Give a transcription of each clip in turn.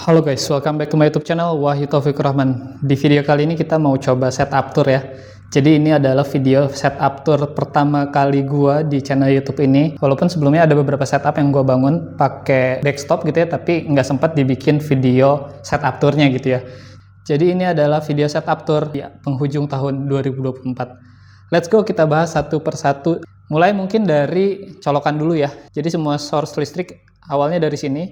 Halo guys, welcome back to my YouTube channel Wahyu Taufikur Rahman. Di video kali ini kita mau coba setup tour ya. Jadi ini adalah video setup tour pertama kali gua di channel YouTube ini. Walaupun sebelumnya ada beberapa setup yang gua bangun pakai desktop gitu ya, tapi nggak sempat dibikin video setup tournya gitu ya. Jadi ini adalah video setup tour di penghujung tahun 2024. Let's go, kita bahas satu persatu. Mulai mungkin dari colokan dulu ya. Jadi semua source listrik awalnya dari sini.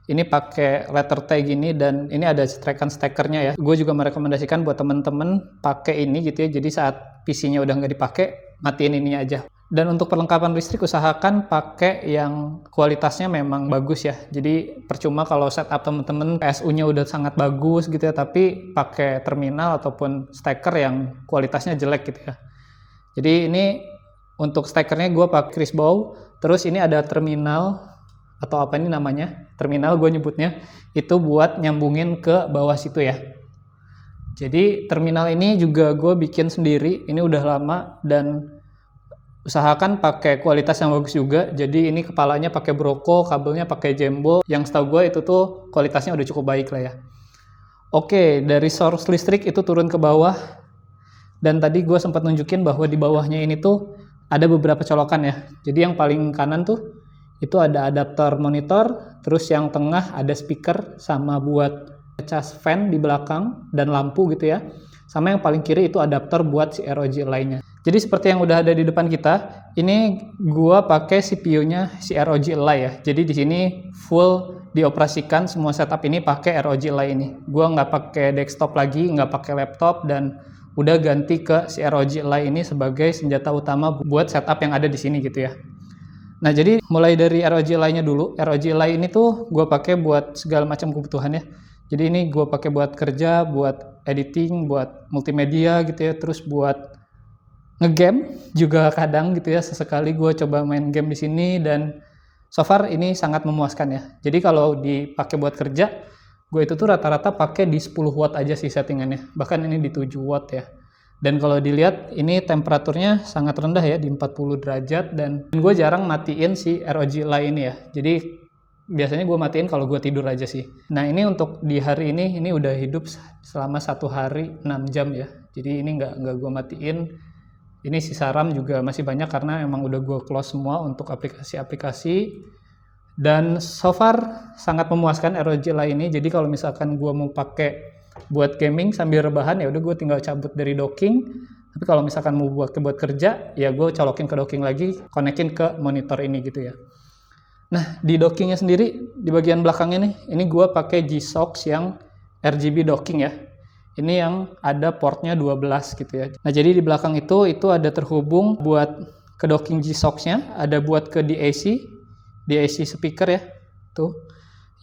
Ini pakai letter T gini dan ini ada cetekan stekernya ya. Gue juga merekomendasikan buat temen-temen pakai ini gitu ya. Jadi saat PC-nya udah nggak dipakai, matiin ini aja. Dan untuk perlengkapan listrik usahakan pakai yang kualitasnya memang bagus ya. Jadi percuma kalau setup temen-temen PSU-nya udah sangat bagus gitu ya, tapi pakai terminal ataupun steker yang kualitasnya jelek gitu ya. Jadi ini untuk stekernya gue pakai Crisbow. Terus ini ada terminal atau apa ini namanya, terminal gue nyebutnya, itu buat nyambungin ke bawah situ ya. Jadi terminal ini juga gue bikin sendiri, ini udah lama dan usahakan pakai kualitas yang bagus juga. Jadi ini kepalanya pakai Broco, kabelnya pakai Jembo, yang setahu gue itu tuh kualitasnya udah cukup baik lah ya. Oke, dari source listrik itu turun ke bawah, dan tadi gue sempat nunjukin bahwa di bawahnya ini tuh ada beberapa colokan ya. Jadi yang paling kanan tuh itu ada adaptor monitor, terus yang tengah ada speaker sama buat cas fan di belakang dan lampu gitu ya. Sama yang paling kiri itu adaptor buat si ROG lainnya. Jadi seperti yang udah ada di depan kita, ini gua pakai CPU-nya si ROG Ally ya. Jadi di sini full dioperasikan semua setup ini pakai ROG Ally ini. Gua nggak pakai desktop lagi, nggak pakai laptop, dan udah ganti ke si ROG Ally ini sebagai senjata utama buat setup yang ada di sini gitu ya. Nah, jadi mulai dari ROG Ally-nya dulu. ROG Ally ini tuh gue pakai buat segala macam kebutuhan ya. Jadi ini gue pakai buat kerja, buat editing, buat multimedia gitu ya. Terus buat ngegame juga kadang gitu ya. Sesekali gue coba main game di sini dan so far ini sangat memuaskan ya. Jadi kalau dipakai buat kerja, gue itu tuh rata-rata pakai di 10 watt aja sih settingannya. Bahkan ini di 7 watt ya. Dan kalau dilihat ini temperaturnya sangat rendah ya, di 40 derajat, dan gue jarang matiin si ROG Ally ini ya. Jadi biasanya gue matiin kalau gue tidur aja sih. Nah ini untuk di hari ini udah hidup selama 1 hari 6 jam ya. Jadi ini nggak gue matiin. Ini sisa RAM juga masih banyak karena emang udah gue close semua untuk aplikasi-aplikasi. Dan so far sangat memuaskan ROG Ally ini. Jadi kalau misalkan gue mau pakai buat gaming sambil rebahan ya udah gue tinggal cabut dari docking. Tapi kalau misalkan mau buat kerja ya gue colokin ke docking lagi, konekin ke monitor ini gitu ya. Nah di dockingnya sendiri di bagian belakangnya nih, ini gue pakai G-SOX yang RGB docking ya. Ini yang ada portnya 12 gitu ya. Nah jadi di belakang itu ada terhubung buat ke docking G-SOX-nya, ada buat ke DAC speaker ya tuh,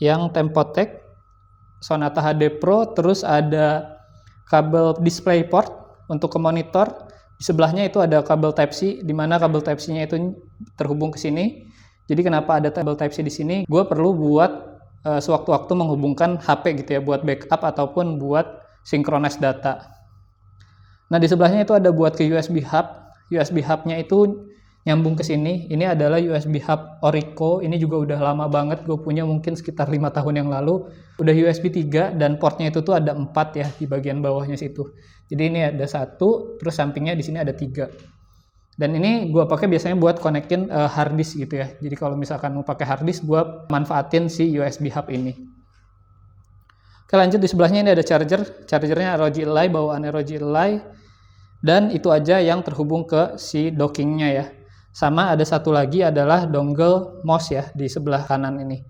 yang Tempotec Sonata HD Pro, terus ada kabel DisplayPort untuk ke monitor. Di sebelahnya itu ada kabel Type-C, di mana kabel Type-C-nya itu terhubung ke sini. Jadi kenapa ada kabel Type-C di sini? Gue perlu buat sewaktu-waktu menghubungkan HP gitu ya, buat backup ataupun buat synchronize data. Nah di sebelahnya itu ada buat ke USB hub. USB hub-nya itu nyambung ke sini. Ini adalah USB hub Orico. Ini juga udah lama banget. Gue punya mungkin sekitar 5 tahun yang lalu. Udah USB 3 dan portnya itu tuh ada 4 ya di bagian bawahnya situ. Jadi ini ada 1, terus sampingnya di sini ada 3. Dan ini gue pakai biasanya buat konekin hard disk gitu ya. Jadi kalau misalkan mau pakai hard disk, gue manfaatin si USB hub ini. Oke, lanjut di sebelahnya ini ada charger. Chargernya ROG Ally, bawaan ROG Ally. Dan itu aja yang terhubung ke si dockingnya ya. Sama ada satu lagi adalah dongle mouse ya di sebelah kanan ini.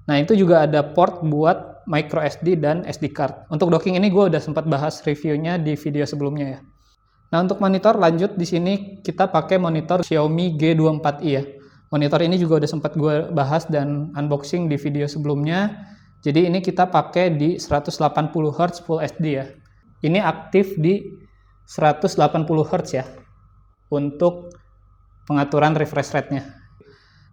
Nah itu juga ada port buat micro SD dan SD card. Untuk docking ini gue udah sempat bahas reviewnya di video sebelumnya ya. Nah untuk monitor lanjut di sini kita pakai monitor Xiaomi G24i ya. Monitor ini juga udah sempat gue bahas dan unboxing di video sebelumnya. Jadi ini kita pakai di 180 Hz Full HD ya. Ini aktif di 180 Hz ya untuk pengaturan refresh rate-nya.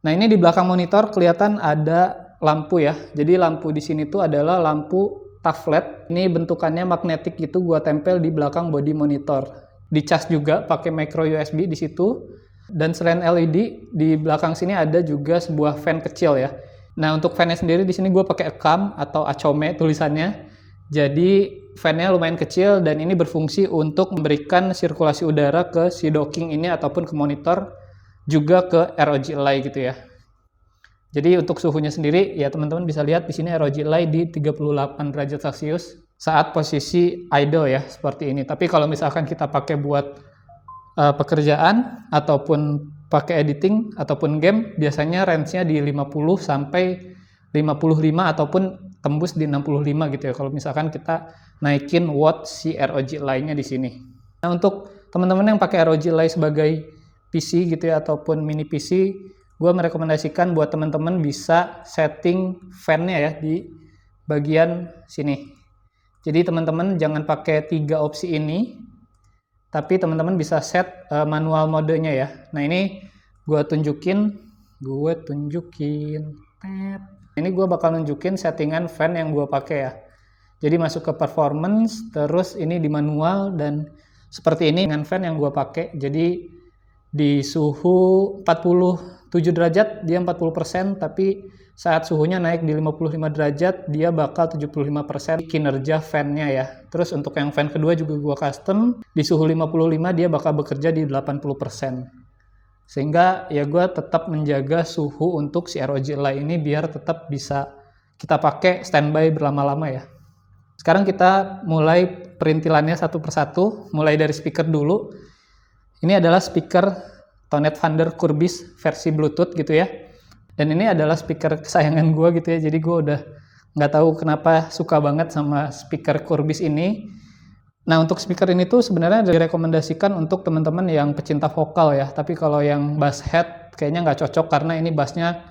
Nah, ini di belakang monitor kelihatan ada lampu ya. Jadi lampu di sini tuh adalah lampu TAF LED. Ini bentukannya magnetik gitu, gua tempel di belakang body monitor. Dicas juga pakai micro USB di situ. Dan selain LED, di belakang sini ada juga sebuah fan kecil ya. Nah, untuk fan-nya sendiri di sini gue pakai Acam atau Acome tulisannya. Jadi fan-nya lumayan kecil dan ini berfungsi untuk memberikan sirkulasi udara ke si docking ini ataupun ke monitor, juga ke ROG Ally gitu ya. Jadi untuk suhunya sendiri ya teman-teman bisa lihat di sini ROG Ally di 38 derajat Celcius saat posisi idle ya seperti ini. Tapi kalau misalkan kita pakai buat pekerjaan ataupun pakai editing ataupun game, biasanya range-nya di 50 sampai 55 ataupun tembus di 65 gitu ya kalau misalkan kita naikin watt si ROG Ally-nya di sini. Nah, untuk teman-teman yang pakai ROG Ally sebagai PC gitu ya ataupun mini PC, gue merekomendasikan buat teman-teman bisa setting fan-nya ya di bagian sini. Jadi teman-teman jangan pakai 3 opsi ini, tapi teman-teman bisa set manual modenya ya. Nah, ini gue tunjukin. Ini gue bakal nunjukin settingan fan yang gue pakai ya. Jadi masuk ke performance, terus ini di manual, dan seperti ini dengan fan yang gue pakai. Jadi di suhu 47 derajat dia 40%, tapi saat suhunya naik di 55 derajat dia bakal 75% kinerja fan-nya ya. Terus untuk yang fan kedua juga gue custom, di suhu 55 dia bakal bekerja di 80%. Sehingga ya gue tetap menjaga suhu untuk si ROG Ally ini biar tetap bisa kita pakai standby berlama-lama ya. Sekarang kita mulai perintilannya satu persatu, mulai dari speaker dulu. Ini adalah speaker Tonet Thunder Curbis versi Bluetooth gitu ya. Dan ini adalah speaker kesayangan gue gitu ya. Jadi gue udah nggak tahu kenapa suka banget sama speaker Curbis ini. Nah, untuk speaker ini tuh sebenarnya direkomendasikan untuk teman-teman yang pecinta vokal ya. Tapi kalau yang bass head kayaknya nggak cocok karena ini bassnya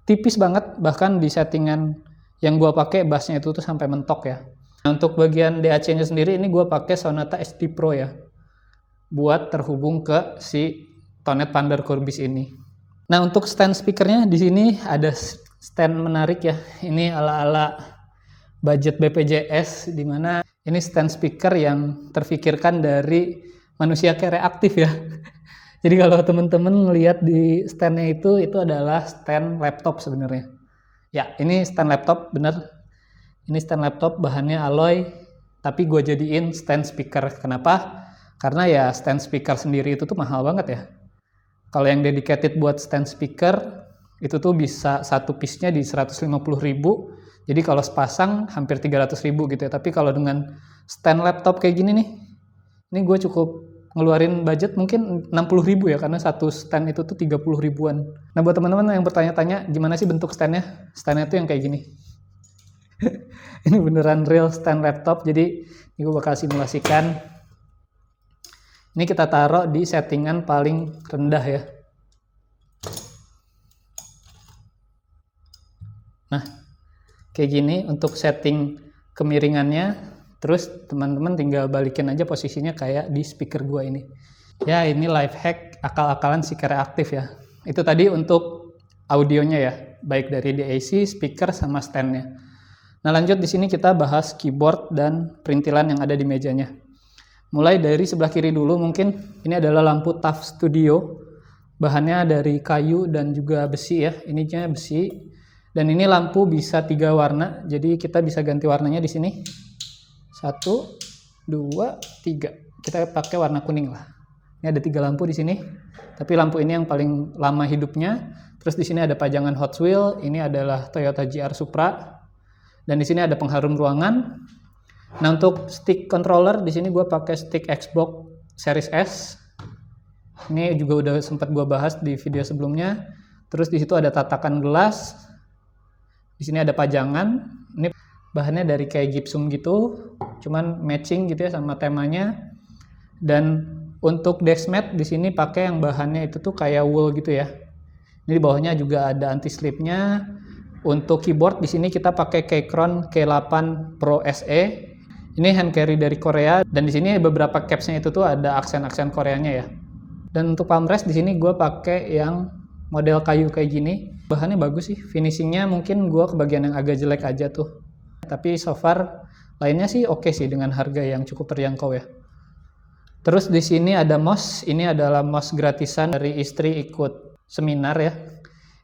tipis banget. Bahkan di settingan yang gue pakai bassnya itu tuh sampai mentok ya. Nah, untuk bagian DAC-nya sendiri ini gue pakai Sonata SD Pro ya, buat terhubung ke si Tonet Thunder Curbis ini. Nah, untuk stand speakernya di sini ada stand menarik ya. Ini ala-ala budget BPJS, di mana ini stand speaker yang terfikirkan dari manusia kreatif ya. Jadi kalau teman-teman ngelihat di standnya itu adalah stand laptop sebenarnya. Ya, ini stand laptop bener. Ini stand laptop bahannya alloy, tapi gue jadiin stand speaker. Kenapa? Karena ya stand speaker sendiri itu tuh mahal banget ya. Kalau yang dedicated buat stand speaker itu tuh bisa satu piece-nya di 150.000. Jadi kalau sepasang hampir 300.000 gitu ya. Tapi kalau dengan stand laptop kayak gini nih, ini gue cukup ngeluarin budget mungkin 60.000 ya, karena satu stand itu tuh 30 ribuan. Nah, buat teman-teman yang bertanya-tanya gimana sih bentuk standnya? Standnya tuh yang kayak gini. Ini beneran real stand laptop. Jadi ini gue bakal simulasikan. Ini kita taruh di settingan paling rendah ya. Nah, kayak gini untuk setting kemiringannya. Terus teman-teman tinggal balikin aja posisinya kayak di speaker gua ini. Ya, ini life hack akal-akalan si kreatif ya. Itu tadi untuk audionya ya, baik dari DAC, speaker sama standnya. Nah, lanjut di sini kita bahas keyboard dan perintilan yang ada di mejanya. Mulai dari sebelah kiri dulu, mungkin ini adalah lampu TUF Studio. Bahannya dari kayu dan juga besi ya. Ininya besi. Dan ini lampu bisa 3 warna. Jadi kita bisa ganti warnanya di sini. 1, 2, 3. Kita pakai warna kuning lah. Ini ada 3 lampu di sini. Tapi lampu ini yang paling lama hidupnya. Terus di sini ada pajangan Hot Wheels. Ini adalah Toyota GR Supra. Dan di sini ada pengharum ruangan. Nah, untuk stick controller di sini gue pakai stick Xbox Series S. Ini juga udah sempat gue bahas di video sebelumnya. Terus di situ ada tatakan gelas. Di sini ada pajangan. Ini bahannya dari kayak gypsum gitu, cuman matching gitu ya sama temanya. Dan untuk desk mat di sini pakai yang bahannya itu tuh kayak wool gitu ya. Ini di bawahnya juga ada anti slipnya. Untuk keyboard di sini kita pakai Keychron K8 Pro SE. Ini hand carry dari Korea, dan di sini beberapa capsnya itu tuh ada aksen-aksen Koreanya ya. Dan untuk palm rest di sini gue pakai yang model kayu kayak gini. Bahannya bagus sih, finishingnya mungkin gue kebagian yang agak jelek aja tuh. Tapi so far lainnya sih oke sih dengan harga yang cukup terjangkau ya. Terus di sini ada mouse. Ini adalah mouse gratisan dari istri ikut seminar ya.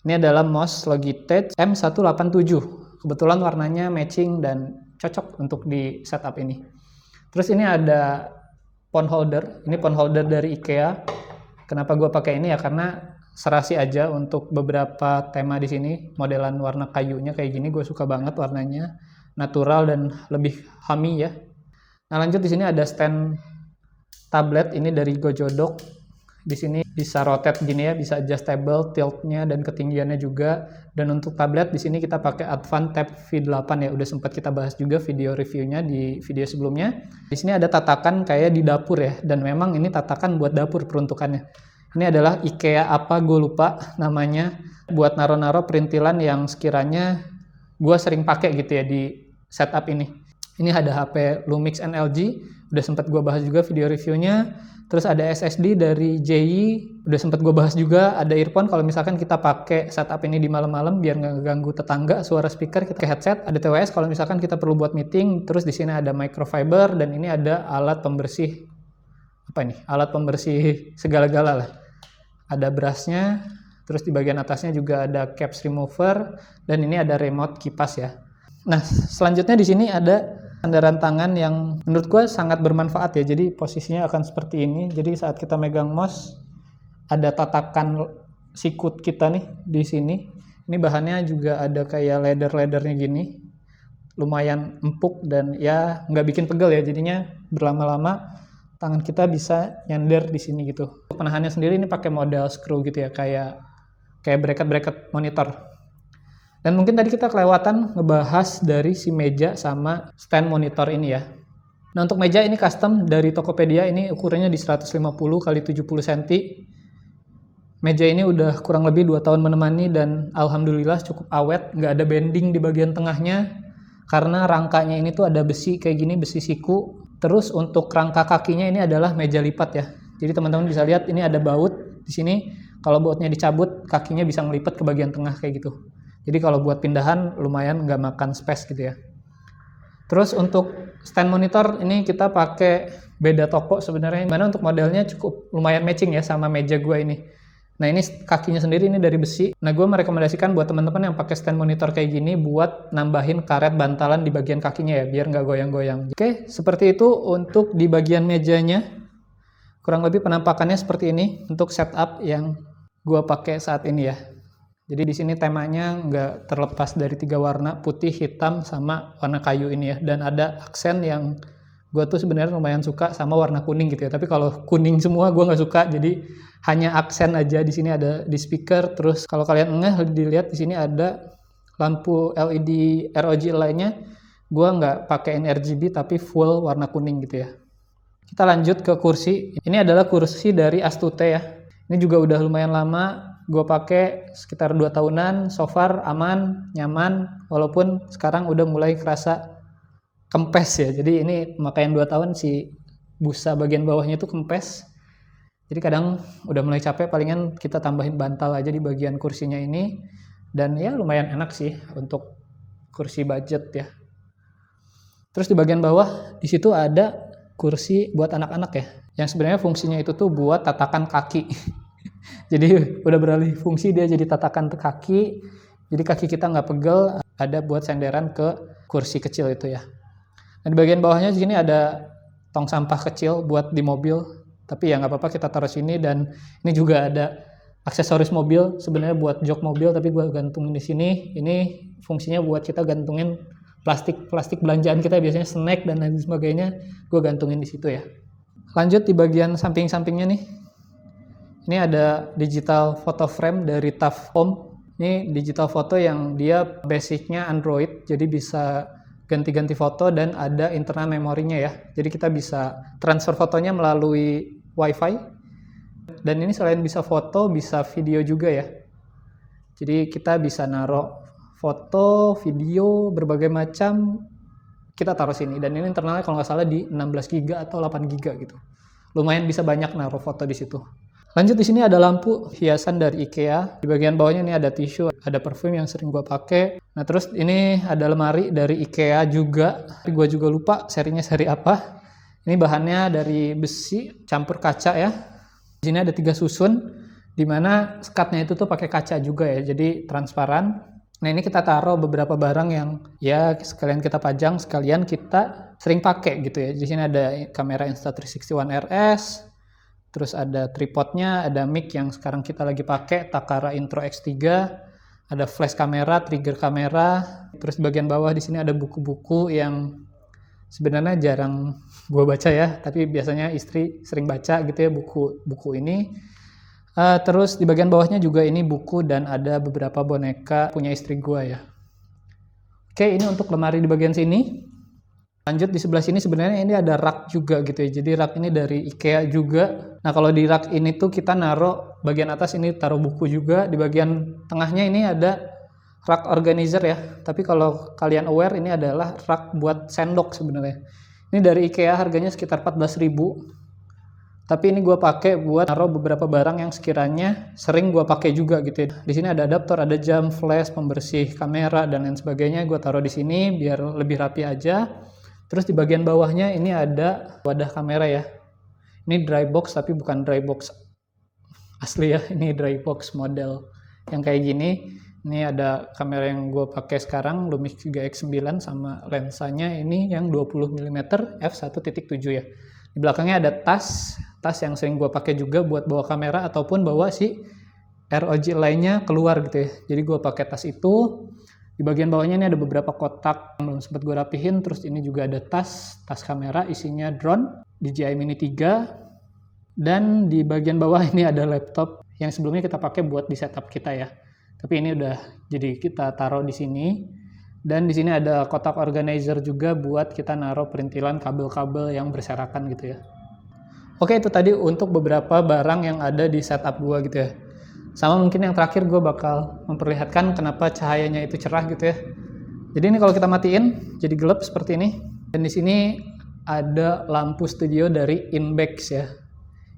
Ini adalah mouse Logitech M187. Kebetulan warnanya matching dan cocok untuk di setup ini. Terus ini ada phone holder. Ini phone holder dari IKEA. Kenapa gue pakai ini ya? Karena serasi aja untuk beberapa tema di sini. Modelan warna kayunya kayak gini, gue suka banget warnanya, natural dan lebih homey ya. Nah lanjut, di sini ada stand tablet. Ini dari Gojodok. Di sini bisa rotate gini ya, bisa adjustable tiltnya dan ketinggiannya juga. Dan untuk tablet di sini kita pakai Advan Tab V8 ya, udah sempat kita bahas juga video reviewnya di video sebelumnya. Di sini ada tatakan kayak di dapur ya, dan memang ini tatakan buat dapur peruntukannya. Ini adalah IKEA apa gue lupa namanya, buat naro-naro perintilan yang sekiranya gue sering pakai gitu ya di setup ini. Ini ada HP Lumix NLG, udah sempat gue bahas juga video reviewnya. Terus ada SSD dari JI, udah sempat gue bahas juga. Ada earphone kalau misalkan kita pakai setup ini di malam-malam biar nggak ganggu tetangga, suara speaker, kita ke headset. Ada TWS kalau misalkan kita perlu buat meeting. Terus di sini ada microfiber, dan ini ada alat pembersih, apa ini? Alat pembersih segala-gala lah. Ada brushnya, terus di bagian atasnya juga ada caps remover, dan ini ada remote kipas ya. Nah selanjutnya di sini ada sandaran tangan yang menurut gue sangat bermanfaat ya. Jadi posisinya akan seperti ini. Jadi saat kita megang mouse ada tatakan sikut kita nih di sini. Ini bahannya juga ada kayak leather-leathernya gini. Lumayan empuk dan ya nggak bikin pegel ya. Jadinya berlama-lama tangan kita bisa nyender di sini gitu. Penahannya sendiri ini pakai model screw gitu ya, kayak bracket-bracket monitor. Dan mungkin tadi kita kelewatan ngebahas dari si meja sama stand monitor ini ya. Nah untuk meja ini custom dari Tokopedia, ini ukurannya di 150 x 70 cm. Meja ini udah kurang lebih 2 tahun menemani dan alhamdulillah cukup awet, nggak ada bending di bagian tengahnya. Karena rangkanya ini tuh ada besi kayak gini, besi siku. Terus untuk rangka kakinya ini adalah meja lipat ya. Jadi teman-teman bisa lihat ini ada baut di sini. Kalau bautnya dicabut, kakinya bisa ngelipat ke bagian tengah kayak gitu. Jadi kalau buat pindahan lumayan nggak makan space gitu ya. Terus untuk stand monitor ini kita pakai beda toko sebenarnya. Mana untuk modelnya cukup lumayan matching ya sama meja gue ini. Nah ini kakinya sendiri ini dari besi. Nah gue merekomendasikan buat teman-teman yang pakai stand monitor kayak gini buat nambahin karet bantalan di bagian kakinya ya, biar nggak goyang-goyang. Oke, seperti itu untuk di bagian mejanya. Kurang lebih penampakannya seperti ini untuk setup yang gue pakai saat ini ya. Jadi di sini temanya nggak terlepas dari 3 warna, putih, hitam, sama warna kayu ini ya. Dan ada aksen yang gue tuh sebenarnya lumayan suka sama warna kuning gitu ya. Tapi kalau kuning semua gue nggak suka, jadi hanya aksen aja. Di sini ada di speaker. Terus kalau kalian dilihat di sini ada lampu LED ROG lainnya. Gue nggak pakai RGB tapi full warna kuning gitu ya. Kita lanjut ke kursi. Ini adalah kursi dari Astute ya. Ini juga udah lumayan lama. Gue pakai sekitar 2 tahunan, so far aman, nyaman, walaupun sekarang udah mulai kerasa kempes ya. Jadi ini pemakaian 2 tahun si busa bagian bawahnya itu kempes. Jadi kadang udah mulai capek, palingan kita tambahin bantal aja di bagian kursinya ini. Dan ya lumayan enak sih untuk kursi budget ya. Terus di bagian bawah di situ ada kursi buat anak-anak ya. Yang sebenarnya fungsinya itu tuh buat tatakan kaki. Jadi udah beralih fungsi dia jadi tatakan kaki. Jadi kaki kita nggak pegel, ada buat senderan ke kursi kecil itu ya. Nah, di bagian bawahnya di sini ada tong sampah kecil buat di mobil. Tapi ya nggak apa-apa kita taruh sini, dan ini juga ada aksesoris mobil sebenarnya buat jok mobil, tapi gue gantungin di sini. Ini fungsinya buat kita gantungin plastik belanjaan kita, biasanya snack dan lain sebagainya. Gue gantungin di situ ya. Lanjut di bagian samping-sampingnya nih. Ini ada digital photo frame dari TAF Home. Ini digital foto yang dia basicnya Android, jadi bisa ganti-ganti foto dan ada internal memorinya ya. Jadi kita bisa transfer fotonya melalui WiFi. Dan ini selain bisa foto, bisa video juga ya. Jadi kita bisa naruh foto, video, berbagai macam, kita taruh sini. Dan ini internalnya kalau nggak salah di 16 GB atau 8 GB gitu. Lumayan bisa banyak naruh foto di situ. Lanjut di sini ada lampu hiasan dari IKEA. Di bagian bawahnya ini ada tisu, ada parfum yang sering gue pakai. Nah terus ini ada lemari dari IKEA juga. Tapi gue juga lupa serinya seri apa. Ini bahannya dari besi campur kaca ya. Di sini ada 3 susun. Dimana skatnya itu tuh pakai kaca juga ya, jadi transparan. Nah ini kita taruh beberapa barang yang ya sekalian kita pajang, sekalian kita sering pakai gitu ya. Di sini ada kamera Insta360 One RS, terus ada tripodnya, ada mic yang sekarang kita lagi pakai, Takara Intro X3, ada flash kamera, trigger kamera, terus di bagian bawah di sini ada buku-buku yang sebenarnya jarang gue baca ya, tapi biasanya istri sering baca gitu ya buku-buku ini. Terus di bagian bawahnya juga ini buku dan ada beberapa boneka punya istri gue ya. Oke, ini untuk lemari di bagian sini. Lanjut di sebelah sini sebenarnya ini ada rak juga gitu ya. Jadi rak ini dari IKEA juga. Nah kalau di rak ini tuh kita naruh bagian atas ini taruh buku juga. Di bagian tengahnya ini ada rak organizer ya. Tapi kalau kalian aware ini adalah rak buat sendok sebenarnya. Ini dari IKEA harganya sekitar 14.000. Tapi ini gue pakai buat naruh beberapa barang yang sekiranya sering gue pakai juga gitu ya. Di sini ada adaptor, ada jam, flash, pembersih kamera dan lain sebagainya. Gue taruh di sini biar lebih rapi aja. Terus di bagian bawahnya ini ada wadah kamera ya. Ini dry box tapi bukan dry box asli ya. Ini dry box model yang kayak gini. Ini ada kamera yang gue pakai sekarang, Lumix 3X9 sama lensanya ini yang 20 mm f1.7 ya. Di belakangnya ada tas yang sering gue pakai juga buat bawa kamera ataupun bawa si ROG lainnya keluar gitu ya. Jadi gue pakai tas itu. Di bagian bawahnya ini ada beberapa kotak yang belum sempat gue rapihin. Terus ini juga ada tas kamera isinya drone DJI Mini 3. Dan di bagian bawah ini ada laptop yang sebelumnya kita pakai buat di setup kita ya. Tapi ini udah jadi kita taruh di sini. Dan di sini ada kotak organizer juga buat kita naruh perintilan kabel-kabel yang berserakan gitu ya. Oke, itu tadi untuk beberapa barang yang ada di setup gua gitu ya. Sama mungkin yang terakhir gue bakal memperlihatkan kenapa cahayanya itu cerah gitu ya. Jadi ini kalau kita matiin jadi gelap seperti ini. Dan di sini ada lampu studio dari Inbex ya.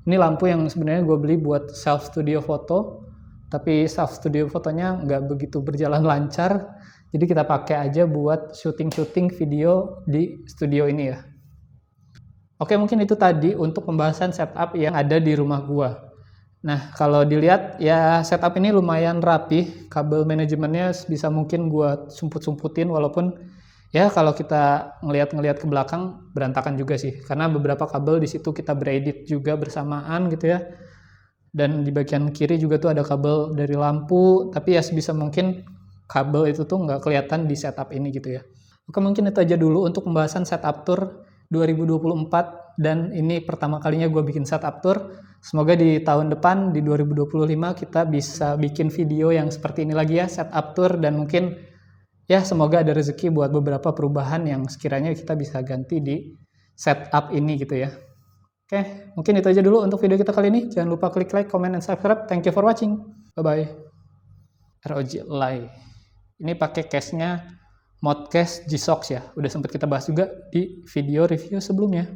Ini lampu yang sebenarnya gue beli buat self studio foto. Tapi self studio fotonya nggak begitu berjalan lancar. Jadi kita pakai aja buat syuting-syuting video di studio ini ya. Oke, mungkin itu tadi untuk pembahasan setup yang ada di rumah gua. Nah, kalau dilihat ya setup ini lumayan rapi, kabel manajemennya bisa mungkin gua sumput-sumputin walaupun ya kalau kita ngelihat ke belakang berantakan juga sih. Karena beberapa kabel di situ kita beredit juga bersamaan gitu ya. Dan di bagian kiri juga tuh ada kabel dari lampu, tapi ya sebisa mungkin kabel itu tuh nggak kelihatan di setup ini gitu ya. Oke, mungkin itu aja dulu untuk pembahasan setup tour 2024 dan ini pertama kalinya gue bikin setup tour. Semoga di tahun depan di 2025 kita bisa bikin video yang seperti ini lagi ya, setup tour, dan mungkin ya semoga ada rezeki buat beberapa perubahan yang sekiranya kita bisa ganti di setup ini gitu ya. Oke, mungkin itu aja dulu untuk video kita kali ini. Jangan lupa klik like, comment, and subscribe. Thank you for watching. Bye-bye. ROG Ally. Ini pakai case-nya Modcase G-Shox ya. Udah sempat kita bahas juga di video review sebelumnya.